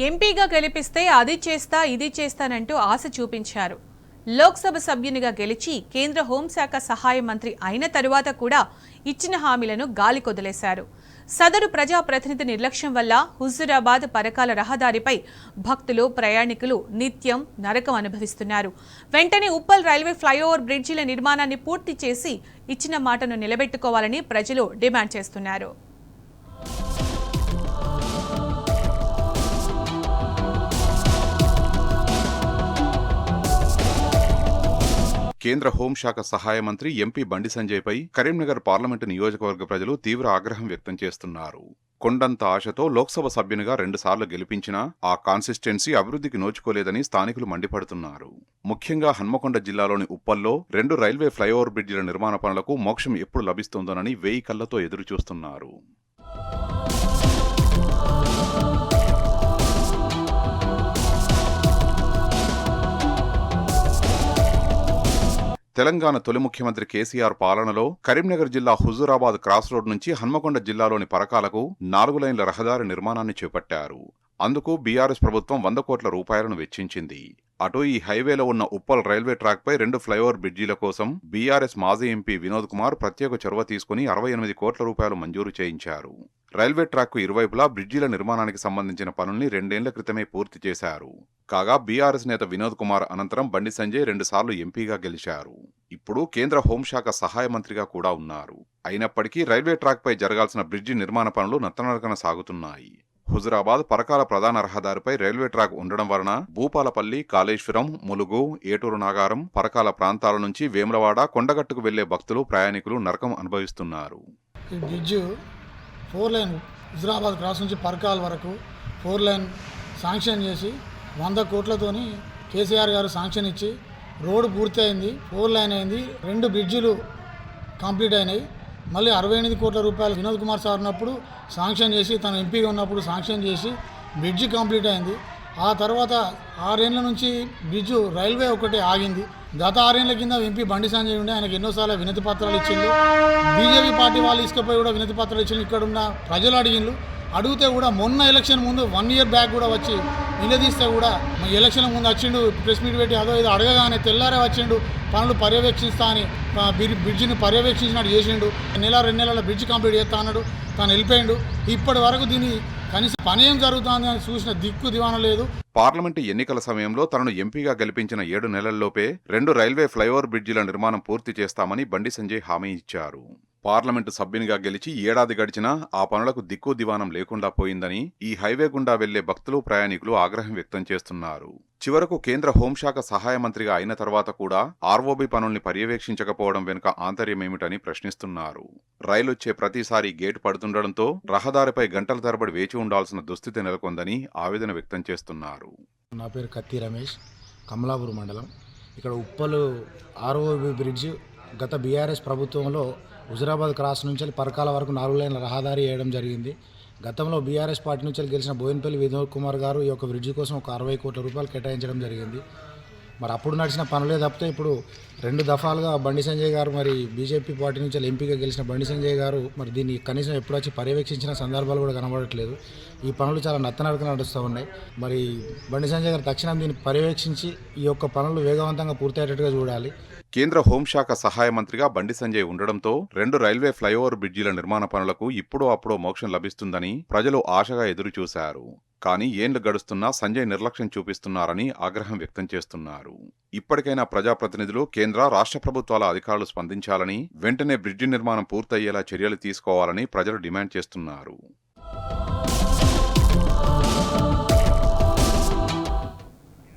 ఎంపీగా గెలిపిస్తే అది చేస్తా ఇది చేస్తానంటూ ఆశ చూపించారు. లోక్సభ సభ్యునిగా గెలిచి కేంద్ర హోంశాఖ సహాయ మంత్రి అయిన తరువాత కూడా ఇచ్చిన హామీలను గాలికొదిలేశారు. సదరు ప్రజాప్రతినిధి నిర్లక్ష్యం వల్ల హుజూరాబాద్ పరకాల రహదారిపై భక్తులు ప్రయాణికులు నిత్యం నరకం అనుభవిస్తున్నారు. వెంటనే ఉప్పల్ రైల్వే ఫ్లైఓవర్ బ్రిడ్జిల నిర్మాణాన్ని పూర్తి చేసి ఇచ్చిన మాటను నిలబెట్టుకోవాలని ప్రజలు డిమాండ్ చేస్తున్నారు. కేంద్ర హోంశాఖ సహాయ మంత్రి ఎంపీ బండి సంజయ్పై కరీంనగర్ పార్లమెంటు నియోజకవర్గ ప్రజలు తీవ్ర ఆగ్రహం వ్యక్తం చేస్తున్నారు. కొండంత ఆశతో లోక్సభ సభ్యునిగా 2 సార్లు గెలిపించినా ఆ కాన్సిస్టెన్సీ అభివృద్ధికి నోచుకోలేదని స్థానికులు మండిపడుతున్నారు. ముఖ్యంగా హన్మకొండ జిల్లాలోని ఉప్పల్లో 2 రైల్వే ఫ్లైఓవర్ బ్రిడ్జిల నిర్మాణ పనులకు మోక్షం ఎప్పుడు లభిస్తుందోనని 1000 కళ్లతో ఎదురుచూస్తున్నారు. తెలంగాణ తొలి ముఖ్యమంత్రి కేసీఆర్ పాలనలో కరీంనగర్ జిల్లా హుజూరాబాద్ క్రాస్ రోడ్ నుంచి హన్మకొండ జిల్లాలోని పరకాలకు 4 లైన్ల రహదారి నిర్మాణాన్ని చేపట్టారు. అందుకు బీఆర్ఎస్ ప్రభుత్వం 100 కోట్ల రూపాయలను వెచ్చించింది. అటు ఈ హైవేలో ఉన్న ఉప్పల్ రైల్వే ట్రాక్పై 2 ఫ్లైఓవర్ బ్రిడ్జీల కోసం బీఆర్ఎస్ మాజీ ఎంపీ వినోద్ కుమార్ ప్రత్యేక చొరవ తీసుకుని 68 కోట్ల రూపాయలు మంజూరు చేయించారు. రైల్వే ట్రాక్కు ఇరువైపులా బ్రిడ్జీల నిర్మాణానికి సంబంధించిన పనుల్ని 2 ఏళ్ల క్రితమే పూర్తి చేశారు. కాగా బీఆర్ఎస్ నేత వినోద్ కుమార్ అనంతరం బండి సంజయ్ 2 సార్లు ఎంపీగా గెలిచారు. ఇప్పుడు కేంద్ర హోంశాఖ సహాయ మంత్రిగా కూడా ఉన్నారు. అయినప్పటికీ రైల్వే ట్రాక్పై జరగాల్సిన బ్రిడ్జి నిర్మాణ పనులు నత్తనడకన సాగుతున్నాయి. హుజూరాబాద్ పరకాల ప్రధాన రహదారిపై రైల్వే ట్రాక్ ఉండడం వలన భూపాలపల్లి, కాళేశ్వరం, ములుగు, ఏటూరు నాగారం, పరకాల ప్రాంతాల నుంచి వేములవాడ, కొండగట్టుకు వెళ్లే భక్తులు ప్రయాణికులు నరకం అనుభవిస్తున్నారు. ఈ బ్రిడ్జ్ 4 లైన్ హుజూరాబాద్ క్రాస్ నుంచి పరకాల వరకు 4 లైన్ శాంక్షన్ చేసి 100 కోట్లతోని కేసీఆర్ గారు శాంక్షన్ ఇచ్చి రోడ్డు పూర్తి అయింది. 4 లైన్ అయింది. 2 బ్రిడ్జిలు కంప్లీట్ అయినాయి. మళ్ళీ 68 కోట్ల రూపాయలు వినోద్ కుమార్ సార్ ఉన్నప్పుడు శాంక్షన్ చేసి, తను ఎంపీగా ఉన్నప్పుడు శాంక్షన్ చేసి బ్రిడ్జి కంప్లీట్ అయింది. ఆ తర్వాత 6 ఏళ్ల నుంచి బ్రిడ్జు రైల్వే ఒకటి ఆగింది. గత 6 ఏళ్ల కింద ఎంపీ బండి సంజయ్ ఉండే, ఆయనకు ఎన్నోసార్లు వినతి పత్రాలు ఇచ్చిండు. బీజేపీ పార్టీ వాళ్ళు ఇసుకపోయి కూడా వినతి పత్రాలు ఇచ్చిండు. ఇక్కడ ఉన్న ప్రజలు అడిగితే కూడా మొన్న ఎలక్షన్ ముందు 1 ఇయర్ బ్యాక్ కూడా వచ్చి నిలదీస్తే కూడా ఎలక్షన్ ముందు వచ్చిండు, ప్రెస్ మీట్ పెట్టి అదో ఇది అడగగానే తెల్లారే వచ్చిండు, పనులు పర్యవేక్షిస్తా అని బ్రిడ్జిని పర్యవేక్షించినట్టు చేసిండు. 1-2 నెలల బ్రిడ్జ్ కంప్లీట్ చేస్తా అన్నాడు, తాను వెళ్ళిపోయిండు. ఇప్పటి వరకు దీన్ని కనీసం పని ఏం జరుగుతుంది అని చూసిన దిక్కు దివాణం లేదు. పార్లమెంటు ఎన్నికల సమయంలో తనను ఎంపీగా గెలిపించిన 7 నెలల్లోపే 2 రైల్వే ఫ్లైఓవర్ బ్రిడ్జిల నిర్మాణం పూర్తి చేస్తామని బండి సంజయ్ హామీ ఇచ్చారు. పార్లమెంటు సభ్యునిగా గెలిచి ఏడాది గడిచినా ఆ పనులకు దిక్కు దివానం లేకుండా పోయిందని ఈ హైవే గుండా వెళ్లే భక్తులు ప్రయాణికులు ఆగ్రహం వ్యక్తం చేస్తున్నారు. చివరకు కేంద్ర హోంశాఖ సహాయ మంత్రిగా అయిన తర్వాత కూడా ఆర్ఓబీ పనుల్ని పర్యవేక్షించకపోవడం వెనుక ఆంతర్యమేమిటని ప్రశ్నిస్తున్నారు. రైలొచ్చే ప్రతిసారి గేటు పడుతుండటంతో రహదారిపై గంటల తరబడి వేచి ఉండాల్సిన దుస్థితి నెలకొందని ఆవేదన వ్యక్తం చేస్తున్నారు. నా పేరు కత్తి రమేష్, కమలాపూర్ మండలం. ఇక్కడ ఉప్పలు ఆర్ఓబీ బ్రిడ్జ్ గత బీఆర్ఎస్ ప్రభుత్వంలో హుజూరాబాద్ క్రాస్ నుంచి పరకాల వరకు 4 లైన్ల రహదారి వేయడం జరిగింది. గతంలో బీఆర్ఎస్ పార్టీ నుంచి గెలిచిన బోయినపల్లి వినోద్ కుమార్ గారు ఈ యొక్క బ్రిడ్జి కోసం ఒక 60 కోట్ల రూపాయలు కేటాయించడం జరిగింది. మరి అప్పుడు నడిచిన పనులే తప్పితే ఇప్పుడు 2 దఫాలుగా బండి సంజయ్ గారు, మరి బీజేపీ పార్టీ నుంచి ఎంపీగా గెలిచిన బండి సంజయ్ గారు మరి దీన్ని కనీసం ఎప్పుడు వచ్చి పర్యవేక్షించిన సందర్భాలు కూడా కనబడట్లేదు. ఈ పనులు చాలా నత్తనడక నడుస్తూ ఉన్నాయి. మరి బండి సంజయ్ గారు తక్షణం దీన్ని పర్యవేక్షించి ఈ యొక్క పనులు వేగవంతంగా పూర్తయ్యేటట్టుగా చూడాలి. కేంద్ర హోంశాఖ సహాయ మంత్రిగా బండి సంజయ్ ఉండడంతో 2 రైల్వే ఫ్లైఓవర్ బ్రిడ్జిల నిర్మాణ పనులకు ఇప్పుడో అప్పుడో మోక్షం లభిస్తుందని ప్రజలు ఆశగా ఎదురుచూశారు. కానీ ఏండ్లు గడుస్తున్నా సంజయ్ నిర్లక్ష్యం చూపిస్తున్నారని ఆగ్రహం వ్యక్తం చేస్తున్నారు. ఇప్పటికైనా ప్రజాప్రతినిధులు, కేంద్ర, రాష్ట్ర ప్రభుత్వాల అధికారులు స్పందించాలని, వెంటనే బ్రిడ్జి నిర్మాణం పూర్తయ్యేలా చర్యలు తీసుకోవాలని ప్రజలు డిమాండ్ చేస్తున్నారు.